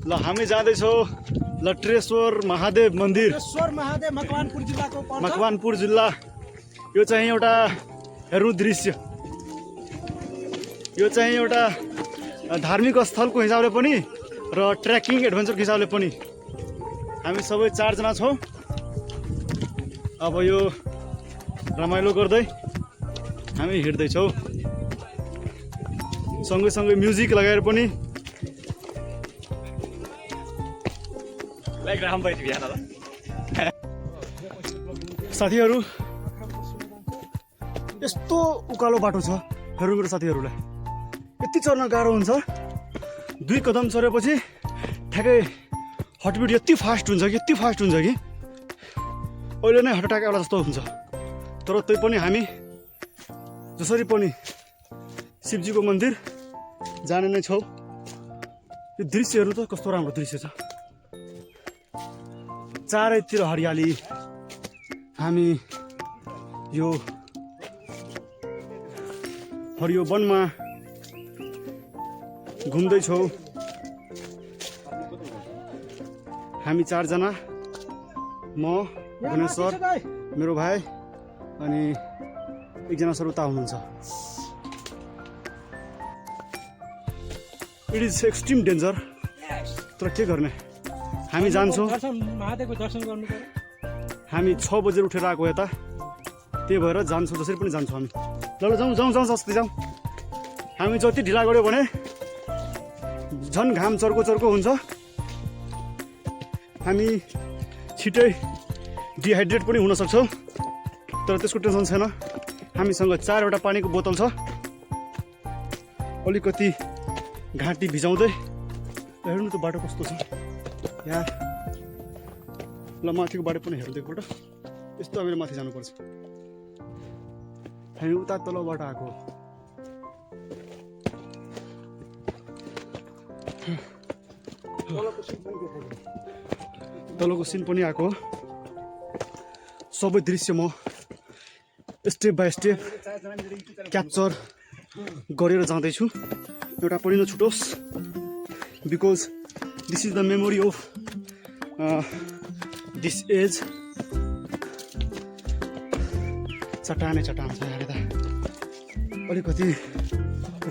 ल हामी जाँदैछौँ लट्रेश्वर महादेव मन्दिर, मकवानपुर जिल्ला। यो चाहिँ एउटा हेर्नु दृश्य, यो चाहिँ एउटा धार्मिक स्थलको हिसाबले पनि र ट्रेकिङ एडभेन्चरको हिसाबले पनि हामी सबै 4 जना छौँ। अब यो रमाइलो गर्दै हामी हिँड्दैछौँ, सँगै म्युजिक लगाएर पनि। साथीहरू यस्तो उकालो बाटो छ, हेर्नु मेरो साथीहरूलाई यति चढ्न गाह्रो हुन्छ। 2 कदम चढेपछि ठ्याक्कै हार्टबिट यति फास्ट हुन्छ कि अहिले नै हार्ट अट्याक एउटा जस्तो हुन्छ। तर त्यही पनि हामी जसरी पनि शिवजीको मन्दिर जाने नै छौँ। यो दृश्यहरू त कस्तो राम्रो दृश्य छ, चारैतिर हरियाली। हामी यो हरियो वनमा घुम्दैछौँ। हामी 4 जना, म, भुवनेश्वर, मेरो भाइ अनि 1 जना सरुता हुनुहुन्छ। इट इज एक्सट्रिम डेन्जर, तर के गर्ने, हामी जान्छौँ। महादेवको दर्शन गर्नु पर्यो। हामी 6 बजेर उठेर आएको यता, त्यही भएर जान्छौँ, जसरी पनि जान्छौँ हामी। ल जाउँ जस्तै जाउँ। हामी जति ढिला गऱ्यो भने झन् घाम चर्को हुन्छ। हामी छिटै डिहाइड्रेट पनि हुन सक्छौँ, तर त्यसको टेन्सन छैन। हामीसँग 4वटा पानीको बोतल छ। अलिकति घाँटी भिजाउँदै हेर्नु त बाटो कस्तो छ यार। ल माथिको बाटो पनि हेर्नु एकपल्ट, यस्तो हामीले माथि जानुपर्छ। हामी उता तलबाट आएको, तलको सिन पनि आएको। सबै दृश्य म स्टेप बाई स्टेप क्याप्चर गरेर जाँदैछु। एउटा पनि नछुटोस्, because this is the memory of this age. चट्टान छ यहाँनिर। अलिकति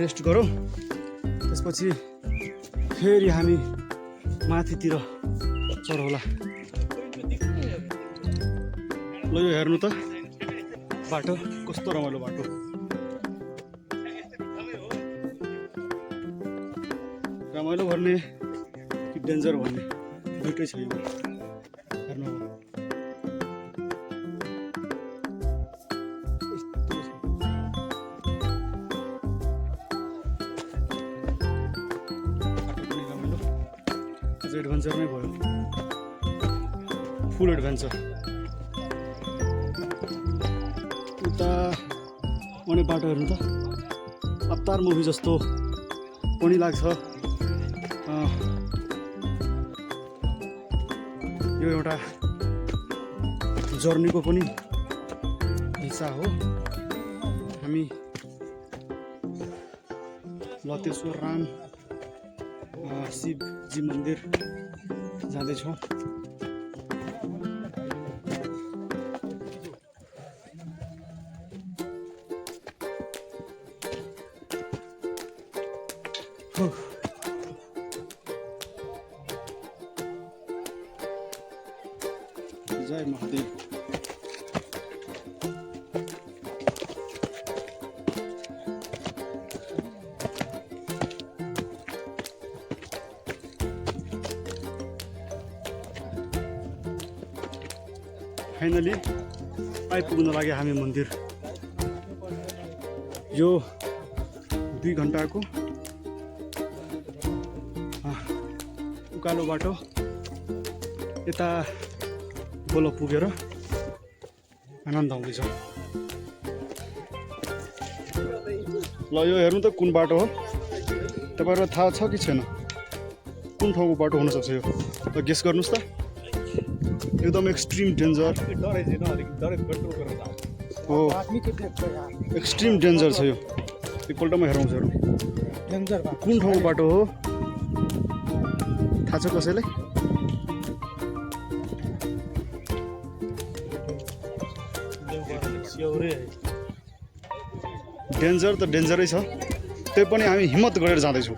रेस्ट गरौँ, त्यसपछि फेरि हामी माथितिर चढौँला। ल यो हेर्नु त बाटो कस्तो रमाइलो बाटो। रमाइलो भन्ने कि डेन्जर भन्ने दुइटै छ यो। हेर्नु एडभेन्चर नै भयो, फुल एडभेन्चर। उता आउने बाटो हेर्नु त अवतार मुभी जस्तो पनि लाग्छ। यो एउटा जर्नीको पनि हिस्सा हो। हामी लतेश्वर राम शिवजी मन्दिर जाँदैछौँ। जय महादेव। फाइनली आइपुग्न लाग्यो हामी मन्दिर। यो 2 घन्टाको उकालो बाटो यता बल्ल पुगेर आनन्द आउँदैछ। ल यो हेर्नु त कुन बाटो हो, तपाईँहरूलाई थाहा छ कि छैन? कुन ठाउँको बाटो हुनसक्छ यो? गेस गर्नुहोस् त। एकदम एक्सट्रिम डेन्जर हो, एक्सट्रिम डेन्जर छ यो। एकपल्ट म हेरौँ कुन ठाउँको बाटो हो थाहा छ कसैलाई? डेन्जर त डेन्जरै छ, त्यही पनि हामी हिम्मत गरेर जाँदैछौँ।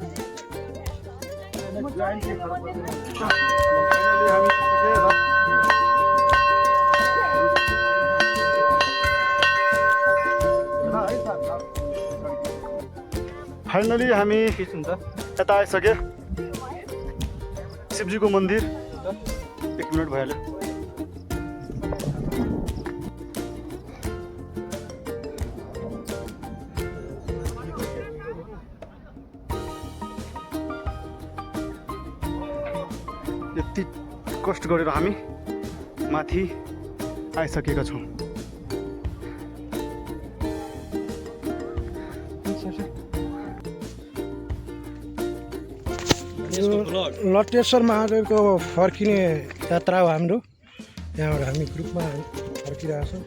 फाइनली हामी यता आइसक्यो, शिवजीको मन्दिर। 1 मिनट भइहाल्यो। यति कष्ट गरेर हामी माथि आइसकेका छौँ। लटेश्वर महादेवको फर्किने यात्रा हो हाम्रो। यहाँबाट हामी ग्रुपमा फर्किरहेछौँ।